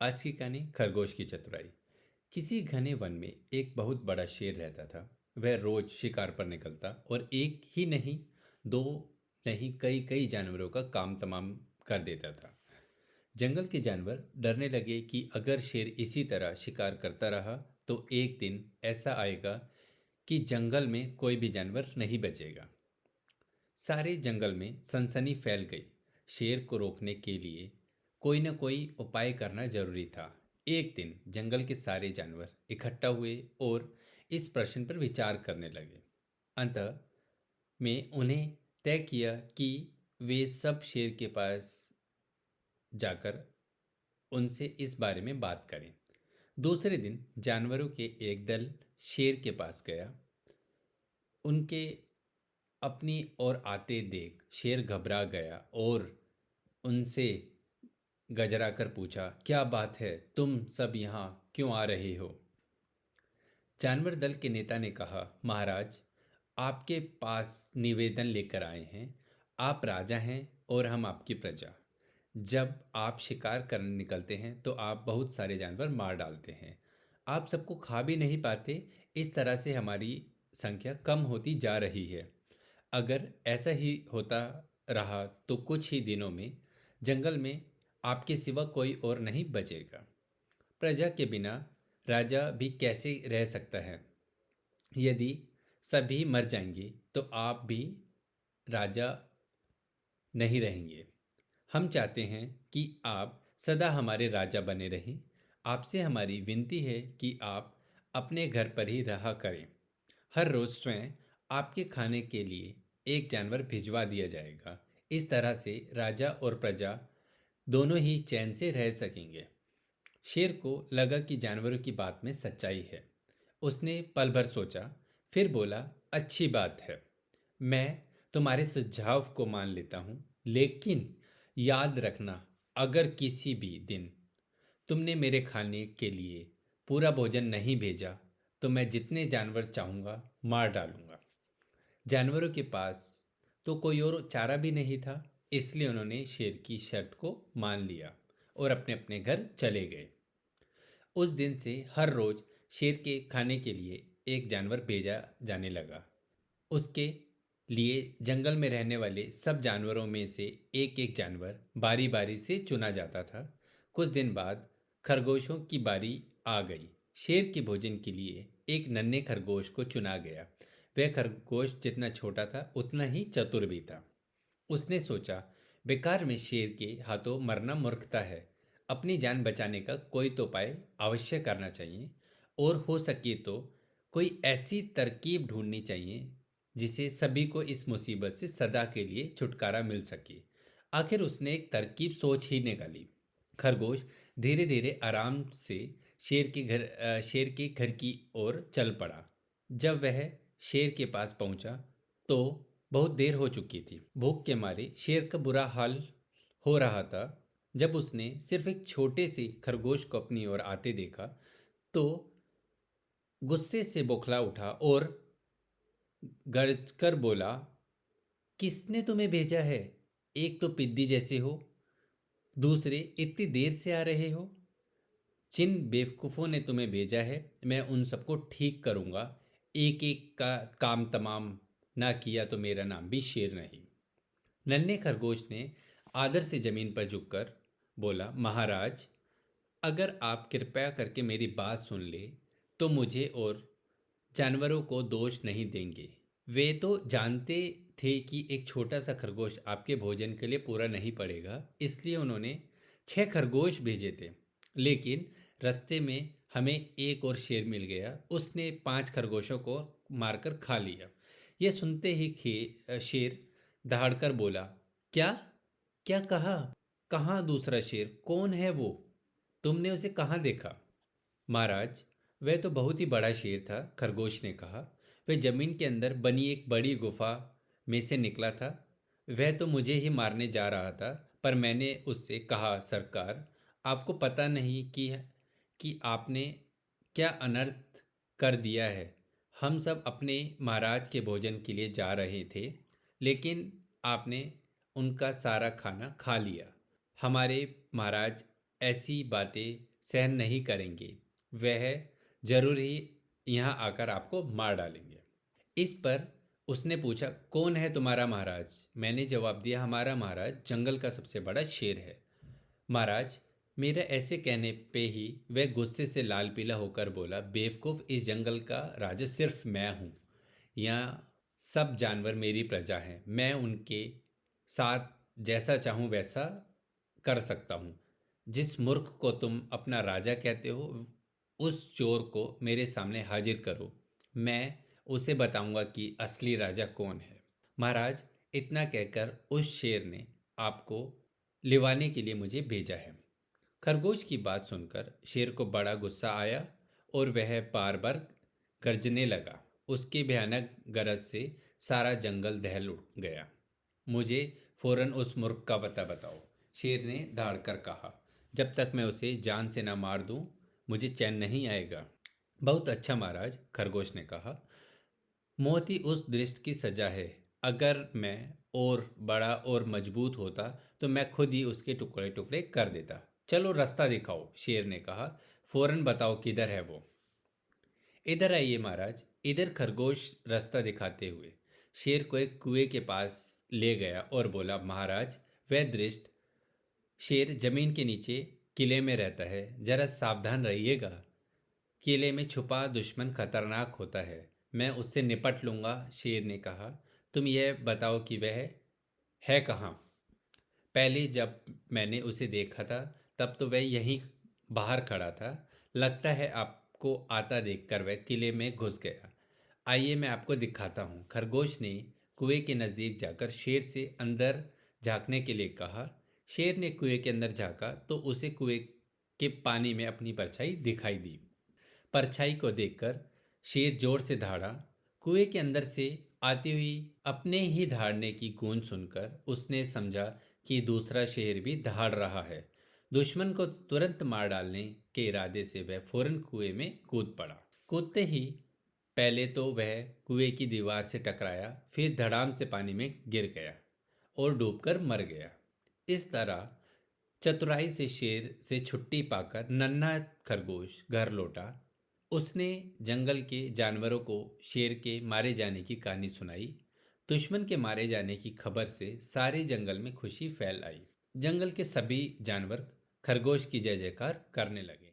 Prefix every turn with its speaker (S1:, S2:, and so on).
S1: आज की कहानी खरगोश की चतुराई। किसी घने वन में एक बहुत बड़ा शेर रहता था। वह रोज शिकार पर निकलता और एक ही नहीं, दो नहीं, कई कई जानवरों का काम तमाम कर देता था। जंगल के जानवर डरने लगे कि अगर शेर इसी तरह शिकार करता रहा तो एक दिन ऐसा आएगा कि जंगल में कोई भी जानवर नहीं बचेगा। सारे जंगल में सनसनी फैल गई। शेर को रोकने के लिए कोई न कोई उपाय करना जरूरी था। एक दिन जंगल के सारे जानवर इकट्ठा हुए और इस प्रश्न पर विचार करने लगे। अंत में उन्हें तय किया कि वे सब शेर के पास जाकर उनसे इस बारे में बात करें। दूसरे दिन जानवरों के एक दल शेर के पास गया। उनके अपनी ओर आते देख शेर घबरा गया और उनसे गजरा कर पूछा, क्या बात है, तुम सब यहाँ क्यों आ रहे हो? जानवर दल के नेता ने कहा, महाराज, आपके पास निवेदन लेकर आए हैं। आप राजा हैं और हम आपकी प्रजा। जब आप शिकार करने निकलते हैं तो आप बहुत सारे जानवर मार डालते हैं। आप सबको खा भी नहीं पाते। इस तरह से हमारी संख्या कम होती जा रही है। अगर ऐसा ही होता रहा तो कुछ ही दिनों में जंगल में आपके सिवा कोई और नहीं बचेगा। प्रजा के बिना राजा भी कैसे रह सकता है? यदि सभी मर जाएंगे तो आप भी राजा नहीं रहेंगे। हम चाहते हैं कि आप सदा हमारे राजा बने रहें। आपसे हमारी विनती है कि आप अपने घर पर ही रहा करें। हर रोज स्वयं आपके खाने के लिए एक जानवर भिजवा दिया जाएगा। इस तरह से राजा और प्रजा दोनों ही चैन से रह सकेंगे। शेर को लगा कि जानवरों की बात में सच्चाई है। उसने पल भर सोचा, फिर बोला, अच्छी बात है, मैं तुम्हारे सुझाव को मान लेता हूँ, लेकिन याद रखना, अगर किसी भी दिन तुमने मेरे खाने के लिए पूरा भोजन नहीं भेजा तो मैं जितने जानवर चाहूँगा मार डालूंगा। जानवरों के पास तो कोई और चारा भी नहीं था, इसलिए उन्होंने शेर की शर्त को मान लिया और अपने अपने घर चले गए। उस दिन से हर रोज शेर के खाने के लिए एक जानवर भेजा जाने लगा। उसके लिए जंगल में रहने वाले सब जानवरों में से एक एक जानवर बारी बारी से चुना जाता था। कुछ दिन बाद खरगोशों की बारी आ गई। शेर के भोजन के लिए एक नन्हे खरगोश को चुना गया। वह खरगोश जितना छोटा था उतना ही चतुर भी था। उसने सोचा, बेकार में शेर के हाथों मरना मूर्खता है। अपनी जान बचाने का कोई तो उपाय अवश्य करना चाहिए और हो सके तो कोई ऐसी तरकीब ढूंढनी चाहिए जिसे सभी को इस मुसीबत से सदा के लिए छुटकारा मिल सके। आखिर उसने एक तरकीब सोच ही निकाली। खरगोश धीरे धीरे आराम से शेर के घर की ओर चल पड़ा। जब वह शेर के पास पहुंचा तो बहुत देर हो चुकी थी। भूख के मारे शेर का बुरा हाल हो रहा था। जब उसने सिर्फ एक छोटे से खरगोश को अपनी ओर आते देखा तो गुस्से से बौखला उठा और गरज कर बोला, किसने तुम्हें भेजा है? एक तो पिद्दी जैसे हो, दूसरे इतनी देर से आ रहे हो। जिन बेवकूफ़ों ने तुम्हें भेजा है मैं उन सबको ठीक करूंगा। एक एक का काम तमाम ना किया तो मेरा नाम भी शेर नहीं। नन्हे खरगोश ने आदर से जमीन पर झुककर बोला, महाराज, अगर आप कृपया करके मेरी बात सुन ले तो मुझे और जानवरों को दोष नहीं देंगे। वे तो जानते थे कि एक छोटा सा खरगोश आपके भोजन के लिए पूरा नहीं पड़ेगा, इसलिए उन्होंने 6 खरगोश भेजे थे। लेकिन रास्ते में हमें एक और शेर मिल गया। उसने 5 खरगोशों को मारकर खा लिया। यह सुनते ही शेर दहाड़कर बोला, क्या क्या कहा? कहाँ दूसरा शेर? कौन है वो? तुमने उसे कहाँ देखा? महाराज, वह तो बहुत ही बड़ा शेर था, खरगोश ने कहा। वह जमीन के अंदर बनी एक बड़ी गुफा में से निकला था। वह तो मुझे ही मारने जा रहा था, पर मैंने उससे कहा, सरकार, आपको पता नहीं कि आपने क्या अनर्थ कर दिया है। हम सब अपने महाराज के भोजन के लिए जा रहे थे, लेकिन आपने उनका सारा खाना खा लिया। हमारे महाराज ऐसी बातें सहन नहीं करेंगे, वह जरूर ही यहाँ आकर आपको मार डालेंगे। इस पर उसने पूछा, कौन है तुम्हारा महाराज? मैंने जवाब दिया, हमारा महाराज जंगल का सबसे बड़ा शेर है। महाराज, मेरे ऐसे कहने पे ही वह गुस्से से लाल पीला होकर बोला, बेवकूफ़, इस जंगल का राजा सिर्फ मैं हूँ। यहाँ सब जानवर मेरी प्रजा हैं, मैं उनके साथ जैसा चाहूँ वैसा कर सकता हूँ। जिस मूर्ख को तुम अपना राजा कहते हो, उस चोर को मेरे सामने हाजिर करो, मैं उसे बताऊंगा कि असली राजा कौन है। महाराज, इतना कहकर उस शेर ने आपको लिवाने के लिए मुझे भेजा है। खरगोश की बात सुनकर शेर को बड़ा गुस्सा आया और वह बार बार गर्जने लगा। उसकी भयानक गरज से सारा जंगल दहल उठ गया। मुझे फौरन उस मूर्ख का पता बताओ, शेर ने धाड़ कर कहा। जब तक मैं उसे जान से न मार दूं, मुझे चैन नहीं आएगा। बहुत अच्छा महाराज, खरगोश ने कहा, मौत ही उस दृष्ट की सजा है। अगर मैं और बड़ा और मजबूत होता तो मैं खुद ही उसके टुकड़े टुकड़े कर देता। चलो रास्ता दिखाओ, शेर ने कहा। फौरन बताओ किधर है वो। इधर आइए महाराज। इधर खरगोश रास्ता दिखाते हुए शेर को एक कुएं के पास ले गया और बोला, महाराज, वह दृष्ट शेर जमीन के नीचे किले में रहता है, जरा सावधान रहिएगा। किले में छुपा दुश्मन खतरनाक होता है, मैं उससे निपट लूंगा। शेर ने कहा, तुम यह बताओ कि वह है कहाँ? पहले जब मैंने उसे देखा था तब तो वह यहीं बाहर खड़ा था। लगता है आपको आता देखकर वह किले में घुस गया। आइए मैं आपको दिखाता हूँ। खरगोश ने कुएं के नज़दीक जाकर शेर से अंदर झांकने के लिए कहा। शेर ने कुएं के अंदर झांका तो उसे कुएं के पानी में अपनी परछाई दिखाई दी। परछाई को देखकर शेर जोर से दहाड़ा। कुएं के अंदर से आती हुई अपने ही दहाड़ने की गूंज सुनकर उसने समझा कि दूसरा शेर भी दहाड़ रहा है। दुश्मन को तुरंत मार डालने के इरादे से वह फौरन कुएं में कूद पड़ा। कूदते ही पहले तो वह कुएं की दीवार से टकराया, फिर धड़ाम से पानी में गिर गया और डूबकर मर गया। इस तरह चतुराई से शेर से छुट्टी पाकर नन्हा खरगोश घर लौटा। उसने जंगल के जानवरों को शेर के मारे जाने की कहानी सुनाई। दुश्मन के मारे जाने की खबर से सारे जंगल में खुशी फैल आई। जंगल के सभी जानवर खरगोश की जय जयकार करने लगे।